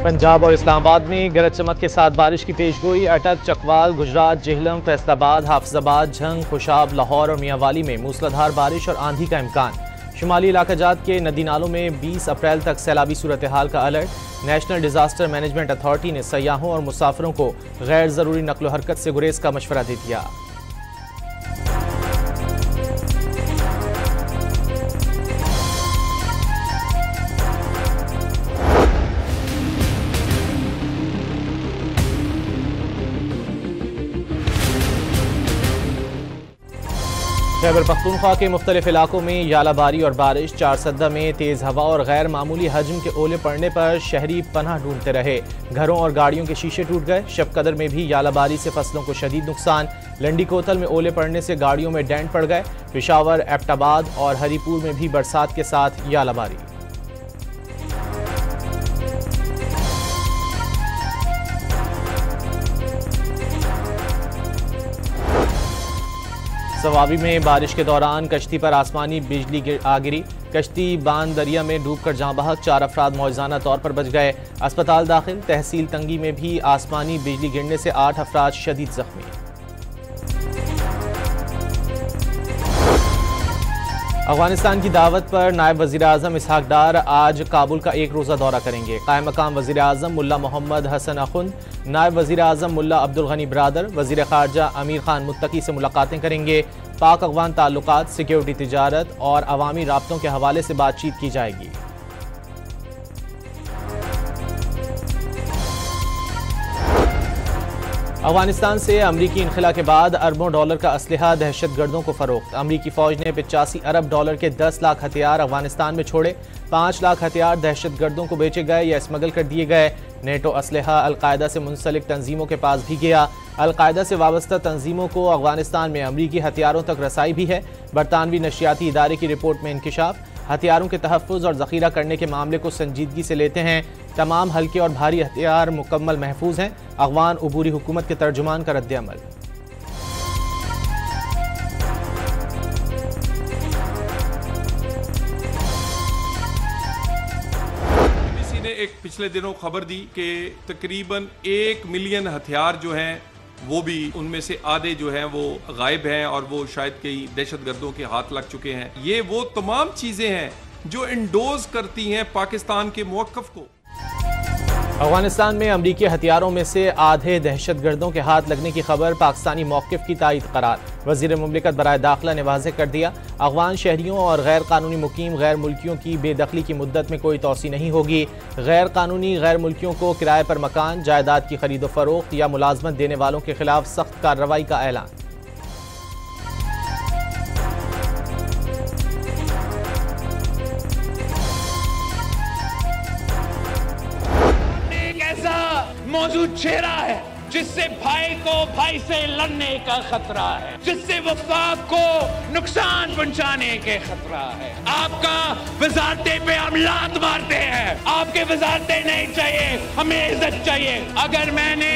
पंजाब और इस्लामाबाद में गरज चमक के साथ बारिश की पेशगोई। अटक, चकवाल, गुजरात, जेहलम, फैसलाबाद, हाफिजाबाद, झंग, खुशाब, लाहौर और मियांवाली में मूसलाधार बारिश और आंधी का इम्कान। शुमाली इलाकाजात के नदी नालों में 20 अप्रैल तक सैलाबी सूरत हाल का alert. National disaster management authority ने सयाहों और मुसाफिरों को गैर ज़रूरी नकलो हरकत से गुरेज का मशवरा दे दिया। खैबर पख्तूनख्वा के मुख्तलिफ इलाकों में यालाबारी और बारिश। चारसद्दा में तेज़ हवा और गैर मामूली हजम के ओले पड़ने पर शहरी पनाह ढूंढते रहे। घरों और गाड़ियों के शीशे टूट गए। शबकदर में भी यालाबारी से फसलों को शदीद नुकसान। लंडी कोतल में ओले पड़ने से गाड़ियों में डेंट पड़ गए। पेशावर, एबटाबाद और हरीपुर में भी बरसात के साथ यालाबारी। सवाबी में बारिश के दौरान कश्ती पर आसमानी बिजली आ गिरी। कश्ती बांध दरिया में डूबकर जाँ बहक। 4 अफराद मौजूदा तौर पर बच गए। अस्पताल दाखिल। तहसील तंगी में भी आसमानी बिजली गिरने से 8 अफराद शदीद जख्मी। अफगानिस्तान की दावत पर नायब वज़ीर आज़म इसहाक डार आज काबुल का एक रोज़ा दौरा करेंगे। कायम मकाम वज़ीर आज़म मुल्ला मोहम्मद हसन अखुंद, नायब वज़ीर आज़म मुल्ला अब्दुल गनी बरादर, वज़ीर ख़ारजा अमीर खान मुत्तकी से मुलाकातें करेंगे। पाक अफ़गान ताल्लुकात, सिक्योरिटी, तिजारत और अवामी राब्तों के हवाले से बातचीत की जाएगी। अफगानिस्तान से अमरीकी इनखला के बाद अरबों डॉलर का असलहा दहशत गर्दों को फरोख्त। अमरीकी फौज ने 85 अरब डॉलर के 10 लाख हथियार अफगानिस्तान में छोड़े। 5 लाख हथियार दहशत गर्दों को बेचे गए या स्मगल कर दिए गए। नेटो असलहा अलकायदा से मुंसलिक तंजीमों के पास भी गया। अलकायदा से वाबस्ता तंजीमों को अफगानिस्तान में अमरीकी हथियारों तक रसाई भी है। बरतानवी नशियाती इदारे की रिपोर्ट में इंकिशाफ। हथियारों के तहफ़्फ़ुज़ और ज़ख़ीरा करने के मामले को संजीदगी से लेते हैं। तमाम हल्के और भारी हथियार मुकम्मल महफूज हैं। अफ़गान उबूरी हुकूमत के तर्जुमान का रद्द-ए-अमल। BBC ने एक पिछले दिनों खबर दी कि तकरीबन 1 मिलियन हथियार जो हैं वो भी उनमें से आधे जो हैं वो गायब हैं और वो शायद कई दहशतगर्दों के हाथ लग चुके हैं। ये वो तमाम चीजें हैं जो इंडोज करती हैं पाकिस्तान के मौक़िफ़ को। अफगानिस्तान में अमरीकी हथियारों में से आधे दहशतगर्दों के हाथ लगने की खबर पाकिस्तानी मौक़िफ़ की तायीद करार। वज़ीर मुमलिकत बराए दाखिला ने वाज़ेह कर दिया, अफ़गान शहरियों और गैर कानूनी मुकीम गैर मुल्कियों की बेदखली की मुद्दत में कोई तोसी नहीं होगी। गैर कानूनी गैर मुल्कियों को किराए पर मकान, जायदाद की खरीदो फरोख्त या मुलाजमत देने वालों के खिलाफ सख्त कार्रवाई का ऐलान। मौजूद चेहरा है जिससे भाई को भाई से लड़ने का खतरा है, जिससे वफाक को नुकसान पहुंचाने के खतरा है। आपका वजारते पे हम लात मारते हैं। आपके वजारते नहीं चाहिए, हमें इज्जत चाहिए। अगर मैंने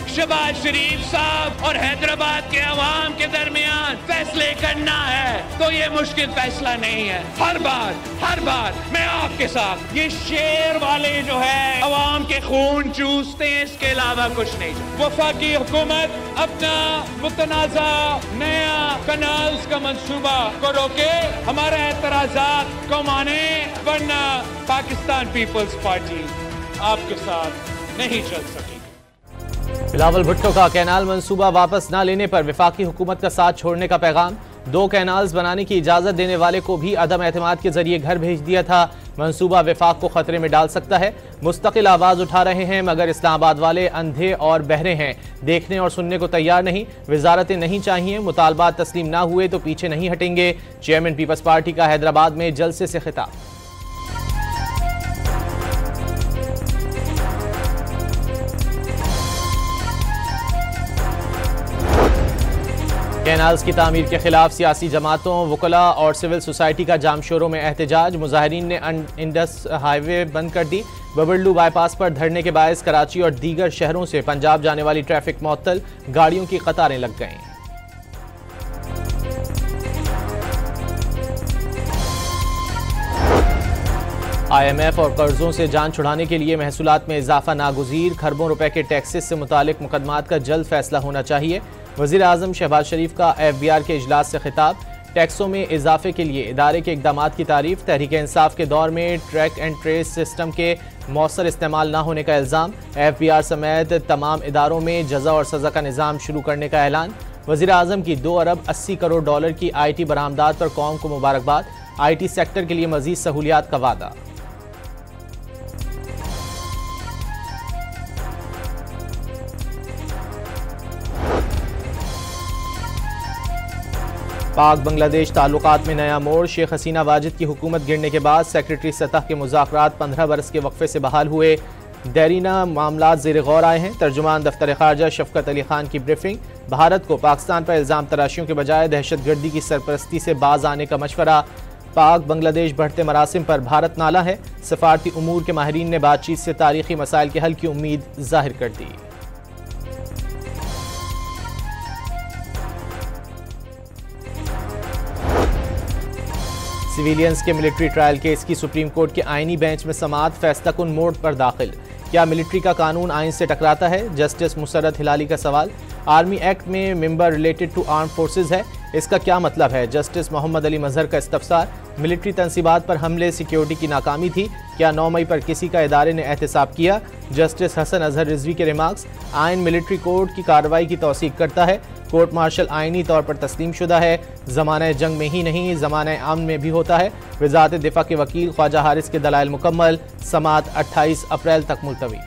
शहबाज शरीफ साहब और हैदराबाद के अवाम के दरमियान फैसले करना है तो ये मुश्किल फैसला नहीं है। हर बार मैं आपके साथ। ये शेर वाले जो है अवाम के खून चूसते हैं, इसके अलावा कुछ नहीं। वफाकी हुकूमत अपना मुतनाज़ा नया कनाल्स का मंसूबा को रोके, हमारा एतराज़ात को माने, वरना पाकिस्तान पीपल्स पार्टी आपके साथ नहीं चल सकेगी। बिलावल भुट्टो का कैनाल मंसूबा वापस न लेने पर वफाकी हुकूमत का साथ छोड़ने का पैगाम। 2 कैनाल्स बनाने की इजाज़त देने वाले को भी अदम एतमाद के जरिए घर भेज दिया था। मंसूबा वफाक को खतरे में डाल सकता है। मुस्तकिल आवाज़ उठा रहे हैं मगर इस्लामाबाद वाले अंधे और बहरे हैं, देखने और सुनने को तैयार नहीं। वजारतें नहीं चाहिए, मुतालबात तस्लीम ना हुए तो पीछे नहीं हटेंगे। चेयरमैन पीपल्स पार्टी का हैदराबाद में जलसे से खिताब। कैनाल्स की तामीर के खिलाफ सियासी जमातों, वकला और सिविल सोसाइटी का जामशोरों में एहतजाज। मुजाहिरीन ने इंडस हाईवे बंद कर दी। बबरलू बाईपास पर धरने के बायस कराची और दीगर शहरों से पंजाब जाने वाली ट्रैफिक मुअत्तल, गाड़ियों की कतारें लग गईं। IMF और कर्जों से जान छुड़ाने के लिए महसूलात में इजाफा नागुज़ीर, खरबों रुपए के टैक्सेस से मुतालिक मुकदमात का जल्द फैसला होना चाहिए। वज़ीर आज़म शहबाज शरीफ का FBR के इजलास से खिताब। टैक्सों में इजाफे के लिए इदारे के इक़दामात की तारीफ। तहरीक इंसाफ के दौर में ट्रैक एंड ट्रेस सिस्टम के मौसर इस्तेमाल न होने का इल्ज़ाम। FBR समेत तमाम इदारों में जज़ा और सज़ा का निज़ाम शुरू करने का ऐलान। वज़ीर आज़म की 2 अरब 80 करोड़ डॉलर की IT बरामदात पर कौम को मुबारकबाद। IT सेक्टर के लिए मज़ीद सहूलियात का वादा। पाक बांग्लादेश ताल्लुकात में नया मोड़। शेख हसीना वाजिद की हुकूमत गिरने के बाद सेक्रेटरी सतह के मुज़ाकरात 15 बरस के वक्फे से बहाल हुए। देरीना मामलात ज़ेर गौर आए हैं। तर्जुमान दफ्तर खारजा शफकत अली खान की ब्रीफिंग। भारत को पाकिस्तान पर इल्ज़ाम तराशियों के बजाय दहशतगर्दी की सरपरस्ती से बाज आने का मशवरा। पाक बांग्लादेश बढ़ते मरासिम पर भारत नाला है। सफारती उमूर के माहिरीन ने बातचीत से तारीखी मसाइल के हल की उम्मीद जाहिर कर दी। सिविलियंस के मिलिट्री ट्रायल केस की सुप्रीम कोर्ट के आईनी बेंच में समाअत। फैसला कुन मोड पर दाखिल। क्या मिलिट्री का कानून आइन से टकराता है? जस्टिस मुसर्रत हिलाली का सवाल। आर्मी एक्ट में member related to arm forces है, इसका क्या मतलब है? जस्टिस मोहम्मद अली मजहर का इस्तफसार। मिलिट्री तंसीबात पर हमले सिक्योरिटी की नाकामी थी, क्या 9 मई पर किसी का इदारे ने एहतसाब किया? जस्टिस हसन अजहर रिजवी के रिमार्क्स। आइन मिलिट्री कोर्ट की कार्रवाई की तौसीक करता है। कोर्ट मार्शल आइनी तौर पर तस्लीम शुदा है। ज़माना जंग में ही नहीं, ज़माना अमन में भी होता है। वज़ारत दिफा के वकील ख्वाजा हारिस के दलाइल मुकम्मल। समाअत 28 अप्रैल तक मुलतवी।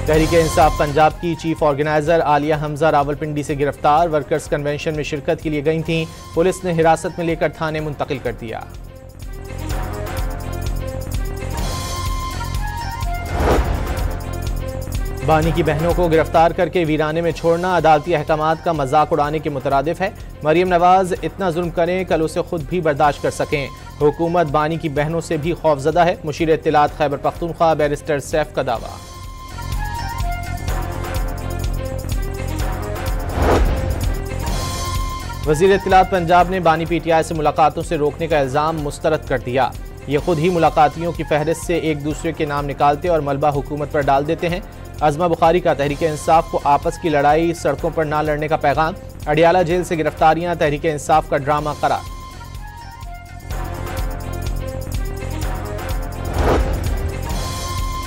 तहरीक इंसाफ पंजाब की चीफ ऑर्गेनाइजर आलिया हमजा रावलपिंडी से गिरफ्तार। वर्कर्स कन्वेंशन में शिरकत के लिए गई थीं। पुलिस ने हिरासत में लेकर थाने मुंतकिल कर दिया। बानी की बहनों को गिरफ्तार करके वीराने में छोड़ना अदालती अहकामात का मजाक उड़ाने के मुतरादिफ है। मरियम नवाज इतना जुल्म करें कल उसे खुद भी बर्दाश्त कर सकें। हुकूमत बानी की बहनों से भी खौफजदा है। मुशीर इत्तलात खैबर पख्तूनख्वा बैरिस्टर सैफ का दावा। वज़ीर इत्तलात पंजाब ने बानी PTI से मुलाकातों से रोकने का इल्ज़ाम मुस्तरद कर दिया। ये खुद ही मुलाकातियों की फहरिस्त से एक दूसरे के नाम निकालते और मलबा हुकूमत पर डाल देते हैं। अज़मा बुखारी का तहरीक इंसाफ को आपस की लड़ाई सड़कों पर ना लड़ने का पैगाम। अडियाला जेल से गिरफ्तारियां तहरीक इंसाफ का ड्रामा करार।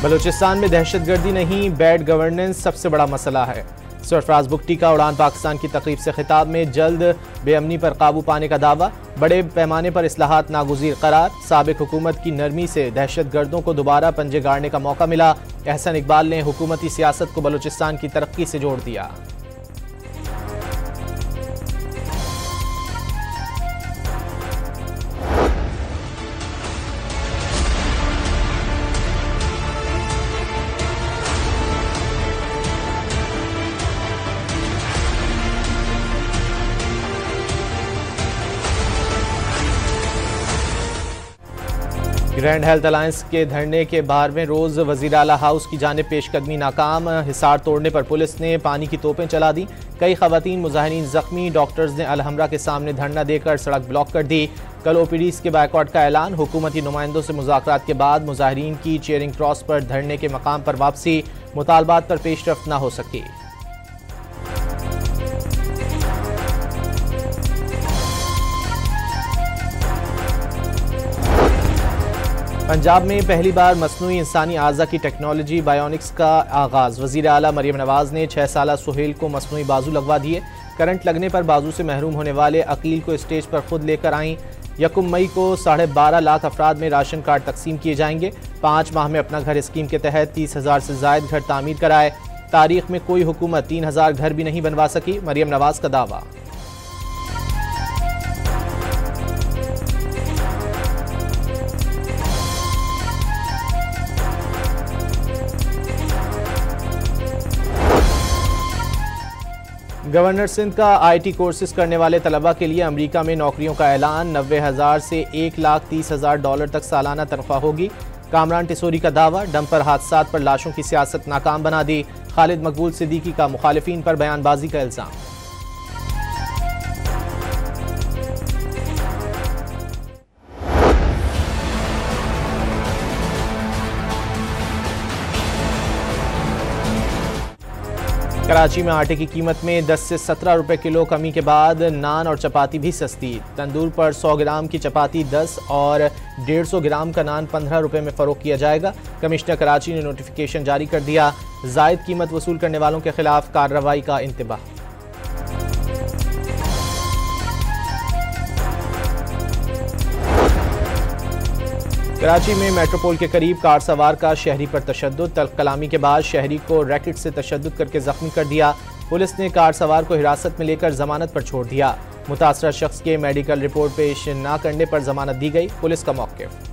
बलूचिस्तान में दहशतगर्दी नहीं, बैड गवर्नेंस सबसे बड़ा मसला है। सरफराज बुगटी का उड़ान पाकिस्तान की तकरीब से खिताब में जल्द बेअमनी पर काबू पाने का दावा। बड़े पैमाने पर इस्लाहात नागुज़ीर करार। साबिक हुकूमत की नरमी से दहशतगर्दों को दोबारा पंजे गाड़ने का मौका मिला। एहसन इकबाल ने हुकूमती सियासत को बलूचिस्तान की तरक्की से जोड़ दिया। ग्रैंड हेल्थ अलायंस के धरने के 12वें रोज वज़ीर आला हाउस की जानिब पेशकदमी नाकाम। हिसार तोड़ने पर पुलिस ने पानी की तोपें चला दी। कई खवातीन मुजाहिरीन जख्मी। डॉक्टर्स ने अलहमरा के सामने धरना देकर सड़क ब्लॉक कर दी। कल OPDs के बायकॉट का ऐलान। हुकूमती नुमाइंदों से मुज़ाकरात के बाद मुजाहिरीन की चेयरिंग क्रॉस पर धरने के मकाम पर वापसी। मुतालबात पर पेशरफ्त न हो सकी। पंजाब में पहली बार मसनूई इंसानी आज़ा की टेक्नोलॉजी बायोनिक्स का आगाज़। वज़ीर आला मरियम नवाज ने 6 साला सुहेल को मसनूई बाजू लगवा दिए। करंट लगने पर बाजू से महरूम होने वाले अकील को स्टेज पर खुद लेकर आईं। 1 मई को 12.5 लाख अफराद में राशन कार्ड तकसीम किए जाएंगे। 5 माह में अपना घर स्कीम के तहत 30,000 से ज़ायद घर तामीर कराए। तारीख में कोई हुकूमत 3,000 घर भी नहीं बनवा सकी। मरियम नवाज का दावा। गवर्नर सिंध का IT कोर्सेज करने वाले तलबा के लिए अमेरिका में नौकरियों का ऐलान। 90,000 से $1,30,000 तक सालाना तनख्वाह होगी। कामरान टिसोरी का दावा, डंपर हादसात पर लाशों की सियासत नाकाम बना दी। खालिद मकबूल सिद्दीकी का मुखालिफिन पर बयानबाजी का इल्जाम। कराची में आटे की कीमत में 10 से 17 रुपए किलो कमी के बाद नान और चपाती भी सस्ती। तंदूर पर 100 ग्राम की चपाती 10 और 150 ग्राम का नान 15 रुपए में फरोख्त किया जाएगा। कमिश्नर कराची ने नोटिफिकेशन जारी कर दिया। जायद कीमत वसूल करने वालों के खिलाफ कार्रवाई का इंतबाह। कराची में मेट्रोपोल के करीब कार सवार का शहरी पर तशद्दुद। तल्ख कलामी के बाद शहरी को रैकेट से तशद्दुद करके जख्मी कर दिया। पुलिस ने कार सवार को हिरासत में लेकर जमानत पर छोड़ दिया। मुतासरा शख्स के मेडिकल रिपोर्ट पेश न करने पर जमानत दी गई। पुलिस का मौक़िफ़।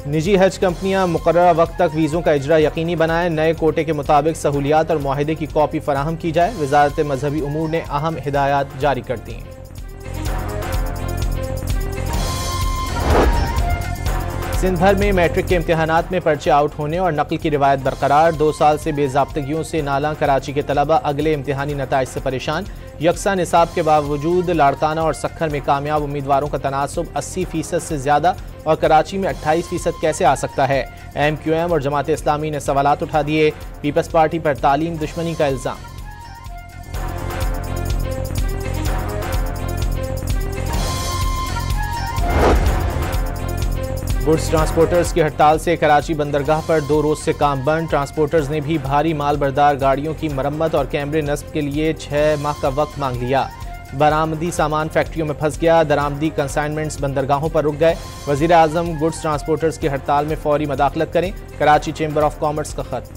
निजी हज कंपनियां मुकर्ररा वक्त तक वीज़ों का इजरा यकीनी बनाएं। नए कोटे के मुताबिक सहूलियात और मुआहदे की कॉपी फराहम की जाए। वजारत मजहबी उमूर ने अहम हिदायत जारी कर दी। सिंध भर में मैट्रिक के इम्तिहानात में पर्चे आउट होने और नकल की रिवायत बरकरार। 2 साल से बेजाब्तगियों से नाला। कराची के तलबा अगले इम्तिहानी नताइज से परेशान। यकसा निसाब के बावजूद लाड़काना और सक्खर में कामयाब उम्मीदवारों का तनासुब 80% से ज़्यादा और कराची में 28% कैसे आ सकता है। MQM और जमात इस्लामी ने सवालात उठा दिए। पीपल्स पार्टी पर तालीम दुश्मनी का इल्ज़ाम। गुड्स ट्रांसपोर्टर्स की हड़ताल से कराची बंदरगाह पर 2 रोज से काम बंद। ट्रांसपोर्टर्स ने भी भारी माल बरदार गाड़ियों की मरम्मत और कैमरे नस्ब के लिए 6 माह का वक्त मांग लिया। बरामदी सामान फैक्ट्रियों में फंस गया। दरामदी कंसाइनमेंट्स बंदरगाहों पर रुक गए। वज़ीर आज़म गुड्स ट्रांसपोर्टर्स की हड़ताल में फौरी मदाखलत करें। कराची चैम्बर ऑफ कॉमर्स का खत।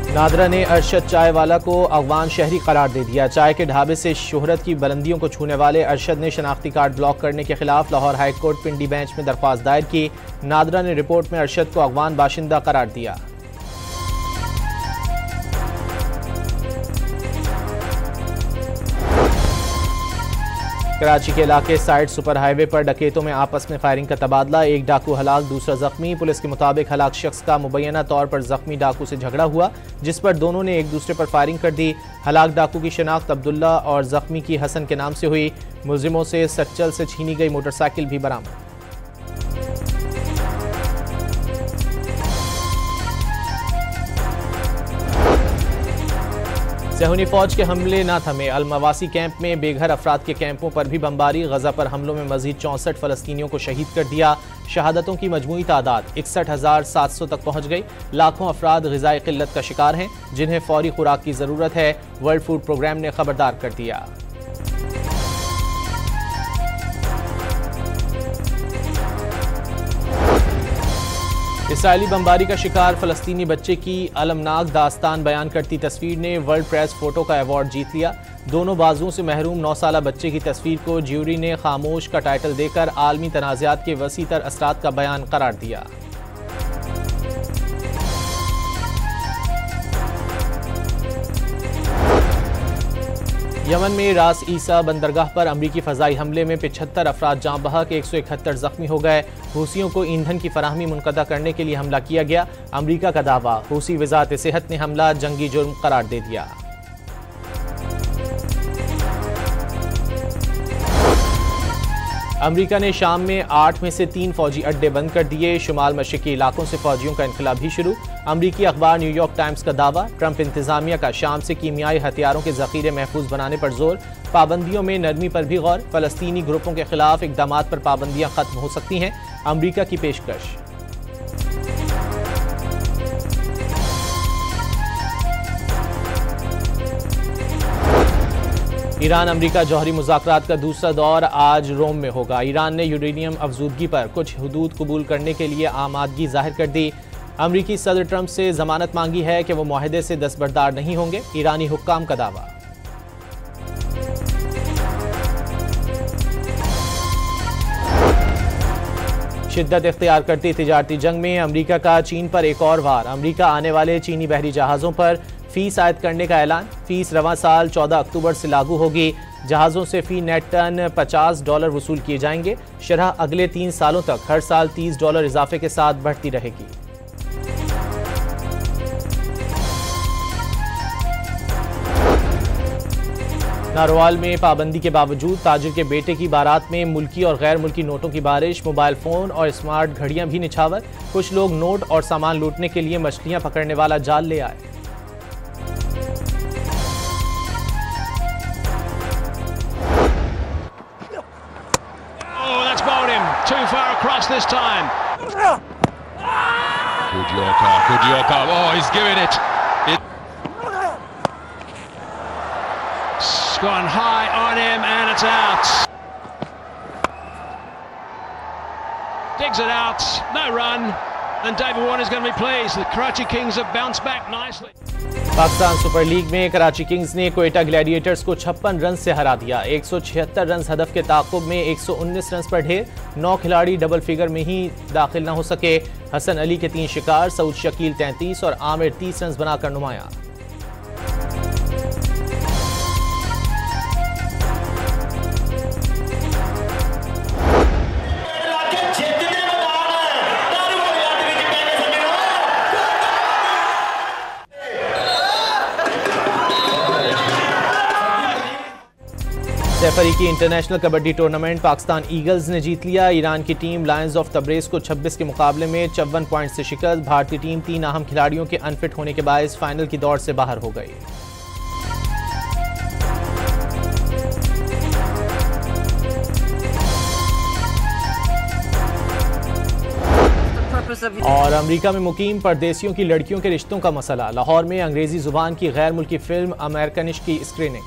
नादरा ने अरशद चाय वाला को अफगान शहरी करार दे दिया। चाय के ढाबे से शोहरत की बुलंदियों को छूने वाले अरशद ने शनाख्ती कार्ड ब्लॉक करने के खिलाफ लाहौर हाई कोर्ट पिंडी बेंच में दरख्वास्त दायर की। नादरा ने रिपोर्ट में अरशद को अफगान बाशिंदा करार दिया। कराची के इलाके साइड सुपर हाईवे पर डकैतों में आपस में फायरिंग का तबादला। एक डाकू हलाक, दूसरा जख्मी। पुलिस के मुताबिक हलाक शख्स का मुबैना तौर पर जख्मी डाकू से झगड़ा हुआ, जिस पर दोनों ने एक दूसरे पर फायरिंग कर दी। हलाक डाकू की शनाख्त अब्दुल्ला और जख्मी की हसन के नाम से हुई। मुलजिमों से सच्चल से छीनी गई मोटरसाइकिल भी बरामद। सेहूनी फौज के हमले न थमे। अलमवासी कैंप में बेघर अफराद के कैंपों पर भी बमबारी। गजा पर हमलों में मजीद 64 फलस्तीनियों को शहीद कर दिया। शहादतों की मजमूई तादाद 61,700 तक पहुंच गई। लाखों अफराद ग़िज़ाई क़िल्लत का शिकार हैं, जिन्हें फौरी खुराक की ज़रूरत है। वर्ल्ड फूड प्रोग्राम ने खबरदार कर दिया। इसराइली बमबारी का शिकार फलस्तीनी बच्चे की अलमनाक दास्तान बयान करती तस्वीर ने वर्ल्ड प्रेस फोटो का अवार्ड जीत लिया। दोनों बाजुओं से महरूम 9 साला बच्चे की तस्वीर को ज्यूरी ने खामोश का टाइटल देकर आलमी तनाज़ात के वसी तर असरात का बयान करार दिया। यमन में रास ईसा बंदरगाह पर अमरीकी फ़ज़ाई हमले में 75 अफराद जाँ बहक, 171 जख्मी हो गए। हूसियों को ईंधन की फराहमी मुनक़ता करने के लिए हमला किया गया। अमरीका का दावा, हूसी वज़ारत सेहत ने हमला जंगी जुर्म करार दे दिया। अमरीका ने शाम में 8 में से 3 फौजी अड्डे बंद कर दिए। शुमाल मशरक़ी इलाकों से फौजियों का इनखला भी शुरू। अमरीकी अखबार न्यूयॉर्क टाइम्स का दावा, ट्रंप इंतजामिया का शाम से कीमियाई हथियारों के ज़ख़ीरे महफूज बनाने पर जोर। पाबंदियों में नरमी पर भी गौर। फ़लस्तीनी ग्रुपों के खिलाफ इक़दामात पर पाबंदियाँ खत्म हो सकती हैं, अमरीका की पेशकश। ईरान अमरीका जौहरी मुज़ाकरात का दूसरा दौर आज रोम में होगा। ईरान ने यूरेनियम अफजूदगी पर कुछ हुदूद कबूल करने के लिए आमादगी जाहिर कर दी। अमरीकी सदर ट्रंप से जमानत मांगी है कि वो मुआहदे से दस्तबरदार नहीं होंगे। ईरानी हुक्काम का दावा। शिद्दत इख्तियार करती तिजारती जंग में अमरीका का चीन पर एक और वार। अमरीका आने वाले चीनी बहरी जहाज़ों पर फीस आयद करने का ऐलान। फीस रवां साल 14 अक्टूबर से लागू होगी। जहाज़ों से फी नेट टन $50 वसूल किए जाएंगे। शरह अगले 3 सालों तक हर साल $30 इजाफे के साथ बढ़ती रहेगी। नारोवाल में पाबंदी के बावजूद ताजिर के बेटे की बारात में मुल्की और गैर मुल्की नोटों की बारिश। मोबाइल फोन और स्मार्ट घड़ियां भी निछावर। कुछ लोग नोट और सामान लूटने के लिए मछलियां पकड़ने वाला जाल ले आए। Too far across this time. Good Yorker, good Yorker. Oh, he's giving it. It's gone high on him and it's out. Digs it out, no run, and David Warner's going to be pleased. The Karachi Kings have bounced back nicely. Pakistan super league में Karachi Kings ने Quetta Gladiators को 56 run से हरा दिया। 176 run हदफ के ताक़ुब में 119 run पर ढेर। 9 खिलाड़ी डबल फिगर में ही दाखिल न हो सके। हसन अली के 3 शिकार, सऊद शकील 33 और आमिर 30 रन बनाकर नुमाया। सैफ अली की international kabaddi tournament Pakistan eagles ने जीत लिया। ईरान की टीम लायंस ऑफ तब्रेज़ को 26 के मुकाबले में 54 पॉइंट से शिकस्त। भारतीय टीम 3 अहम खिलाड़ियों के अनफिट होने के बायस फाइनल की दौड़ से बाहर हो गई। और अमेरिका में मुकीम परदेसियों की लड़कियों के रिश्तों का मसला। लाहौर में अंग्रेजी जुबान की गैर मुल्की फिल्म अमेरिकनिश की स्क्रीनिंग।